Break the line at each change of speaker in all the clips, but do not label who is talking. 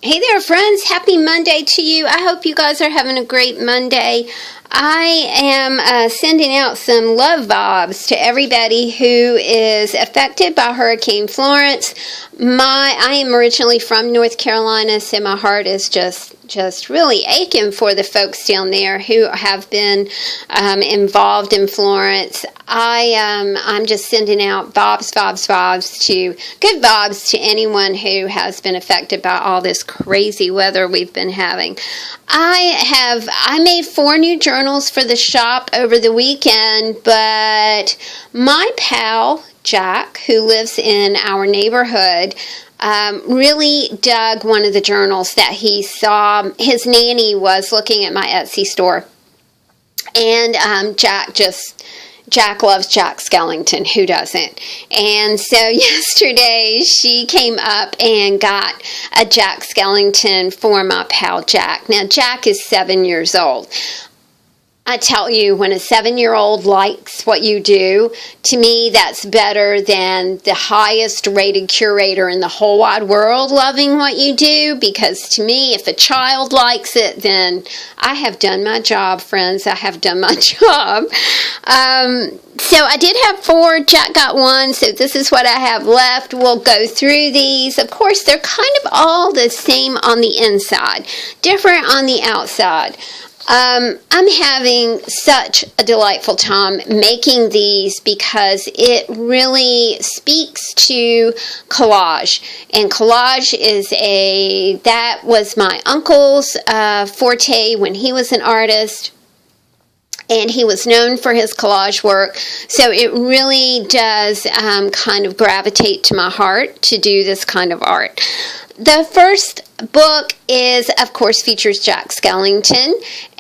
Hey there, friends. Happy Monday to you. I hope you guys are having a great Monday. I am sending out some love vibes to everybody who is affected by Hurricane Florence. I am originally from North Carolina, so my heart is just really aching for the folks down there who have been involved in Florence. I'm just sending out good vibes to anyone who has been affected by all this crazy weather we've been having. I made 4 new journals for the shop over the weekend, but my pal Jack, who lives in our neighborhood, really dug one of the journals that he saw. His nanny was looking at my Etsy store, and Jack loves Jack Skellington. Who doesn't? And so yesterday she came up and got a Jack Skellington for my pal Jack. Now Jack is 7 years old. I tell you, when a 7-year-old likes what you do, to me that's better than the highest rated curator in the whole wide world loving what you do, because to me, if a child likes it, then I have done my job, friends. I have done my job. So I did have 4. Jack got 1, so this is what I have left. We'll go through these. Of course, they're kind of all the same on the inside, different on the outside. I'm having such a delightful time making these because it really speaks to collage. And collage that was my uncle's forte when he was an artist. And he was known for his collage work. So it really does kind of gravitate to my heart to do this kind of art. The first book of course, features Jack Skellington.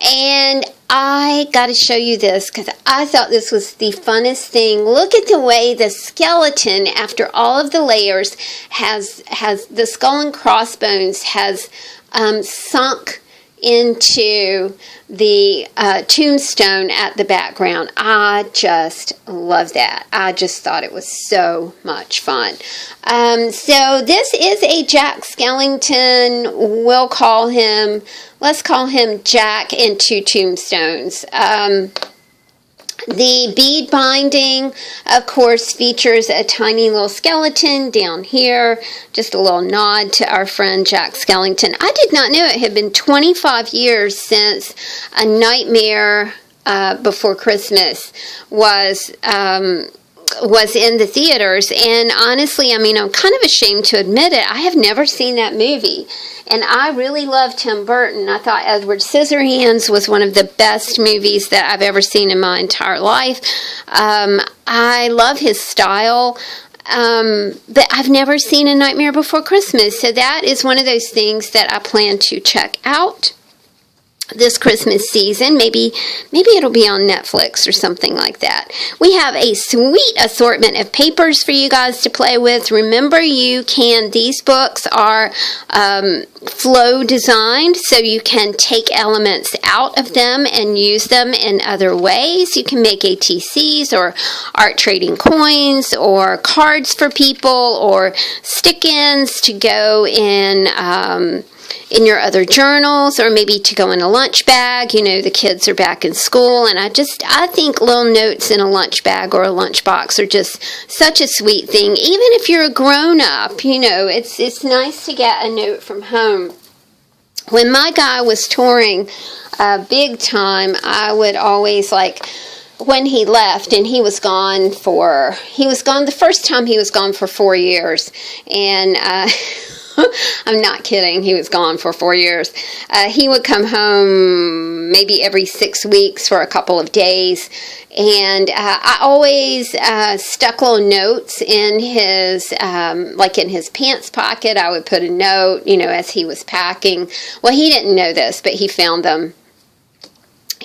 And I got to show you this because I thought this was the funnest thing. Look at the way the skeleton, after all of the layers, has the skull and crossbones has sunk into the tombstone at the background. I just love that. I just thought it was so much fun. So this is a Jack Skellington. Let's call him Jack and 2 Tombstones. The bead binding, of course, features a tiny little skeleton down here. Just a little nod to our friend Jack Skellington. I did not know it had been 25 years since A Nightmare Before Christmas was in the theaters, and honestly, I mean, I'm kind of ashamed to admit it. I have never seen that movie, and I really love Tim Burton. I thought Edward Scissorhands was one of the best movies that I've ever seen in my entire life. I love his style, but I've never seen A Nightmare Before Christmas, so that is one of those things that I plan to check out this Christmas season. Maybe it'll be on Netflix or something like that. We have a sweet assortment of papers for you guys to play with. Remember, these books are flow designed, so you can take elements out of them and use them in other ways. You can make ATCs or art trading coins or cards for people or stick-ins to go in your other journals, or maybe to go in a lunch bag. You know, the kids are back in school, and I think little notes in a lunch bag or a lunch box are just such a sweet thing. Even if you're a grown-up, you know, it's nice to get a note from home. When my guy was touring big time, I would always, when he left, and the first time he was gone for 4 years, and I'm not kidding. He was gone for 4 years. He would come home maybe every 6 weeks for a couple of days. And I always stuck little notes in his, in his pants pocket. I would put a note, as he was packing. Well, he didn't know this, but he found them,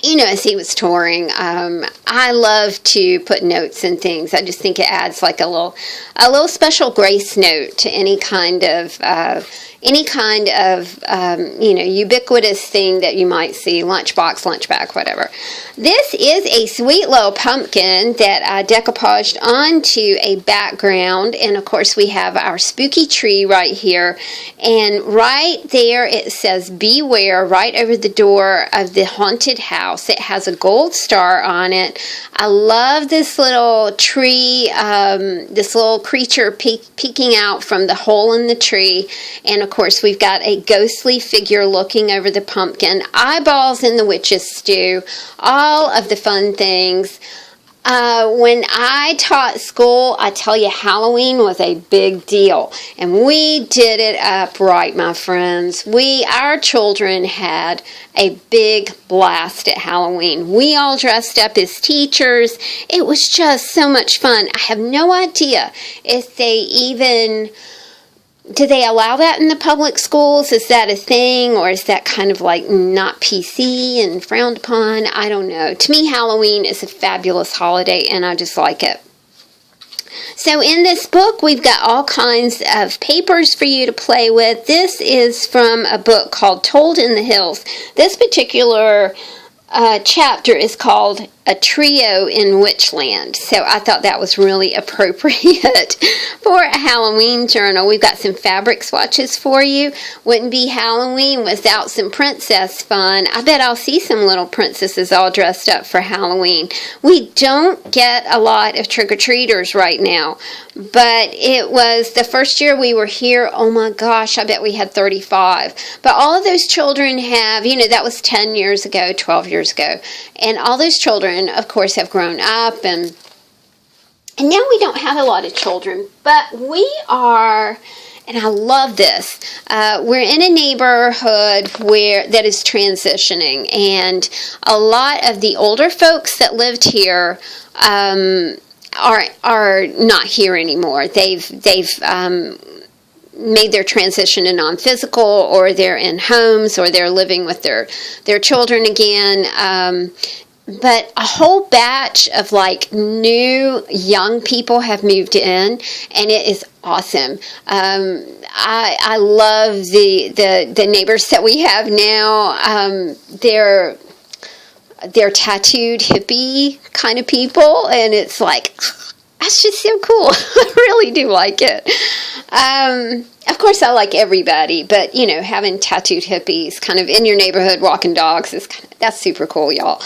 as he was touring. I love to put notes and things. I just think it adds a little special grace note to any kind of any kind of, ubiquitous thing that you might see, lunchbox, lunch bag, whatever. This is a sweet little pumpkin that I decoupaged onto a background, and of course we have our spooky tree right here, and right there it says beware right over the door of the haunted house. It has a gold star on it. I love this little tree, this little creature peeking out from the hole in the tree, and of course we've got a ghostly figure looking over the pumpkin, eyeballs in the witch's stew, all of the fun things. When I taught school, I tell you, Halloween was a big deal, and we did it up right, my friends. Our children had a big blast at Halloween. We all dressed up as teachers. It was just so much fun. I have no idea if do they allow that in the public schools? Is that a thing, or is that kind of like not PC and frowned upon? I don't know. To me, Halloween is a fabulous holiday, and I just like it. So in this book, we've got all kinds of papers for you to play with. This is from a book called Told in the Hills. This particular chapter is called A Trio in Witchland. So I thought that was really appropriate for a Halloween journal. We've got some fabric swatches for you. Wouldn't be Halloween without some princess fun. I bet I'll see some little princesses all dressed up for Halloween. We don't get a lot of trick-or-treaters right now, but it was the first year we were here. Oh my gosh, I bet we had 35. But all of those children have, that was 10 years ago, 12 years ago. And all those children, of course, have grown up, and now we don't have a lot of children, but we are, and I love this, we're in a neighborhood that is transitioning, and a lot of the older folks that lived here are not here anymore. They've made their transition to non-physical, or they're in homes, or they're living with their children again. But a whole batch of new young people have moved in, and it is awesome. I love the neighbors that we have now. They're tattooed hippie kind of people, and it's that's just so cool. I really do like it. Of course, I like everybody, but, having tattooed hippies kind of in your neighborhood walking dogs, that's super cool, y'all.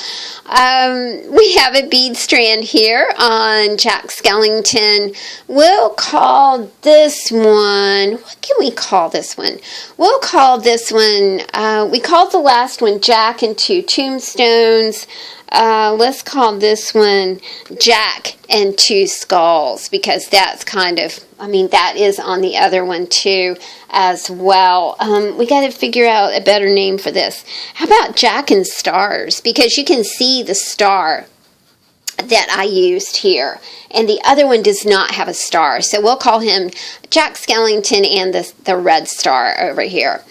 We have a bead strand here on Jack Skellington. We'll call this one, what can we call this one? We'll call this one, we called the last one Jack and Two Tombstones. Let's call this one Jack and Two Skulls, because that's that is on the other one too as well. We got to figure out a better name for this. How about Jack and Stars? Because you can see the star that I used here, and the other one does not have a star, so we'll call him Jack Skellington and the red star over here.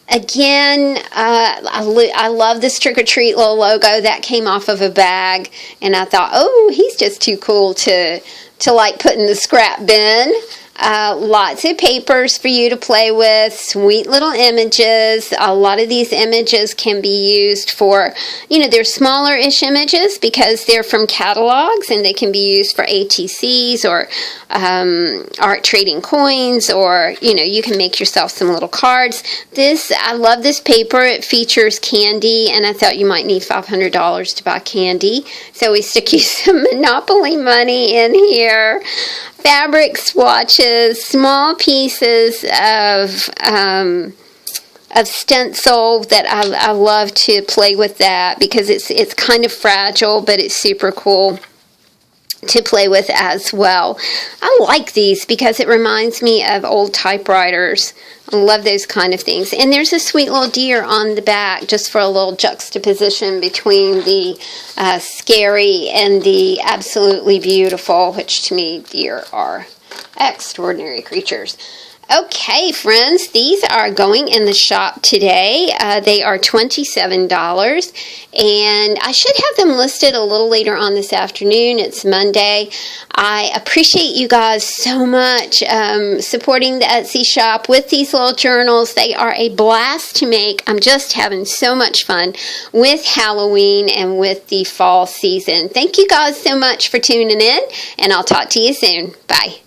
Again, I love this Trick or Treat little logo that came off of a bag, and I thought, oh, he's just too cool to put in the scrap bin. Lots of papers for you to play with, sweet little images. A lot of these images can be used for, they're smaller-ish images because they're from catalogs, and they can be used for ATCs or art trading coins, or, you can make yourself some little cards. I love this paper. It features candy, and I thought you might need $500 to buy candy, so we stick you some Monopoly money in here. Fabric swatches, small pieces of stencil that I love to play with that, because it's kind of fragile, but it's super cool to play with as well. I like these because it reminds me of old typewriters. I love those kind of things. And there's a sweet little deer on the back, just for a little juxtaposition between the scary and the absolutely beautiful, which to me, deer are extraordinary creatures. Okay, friends, these are going in the shop today. They are $27, and I should have them listed a little later on this afternoon. It's Monday. I appreciate you guys so much supporting the Etsy shop with these little journals. They are a blast to make. I'm just having so much fun with Halloween and with the fall season. Thank you guys so much for tuning in, and I'll talk to you soon. Bye.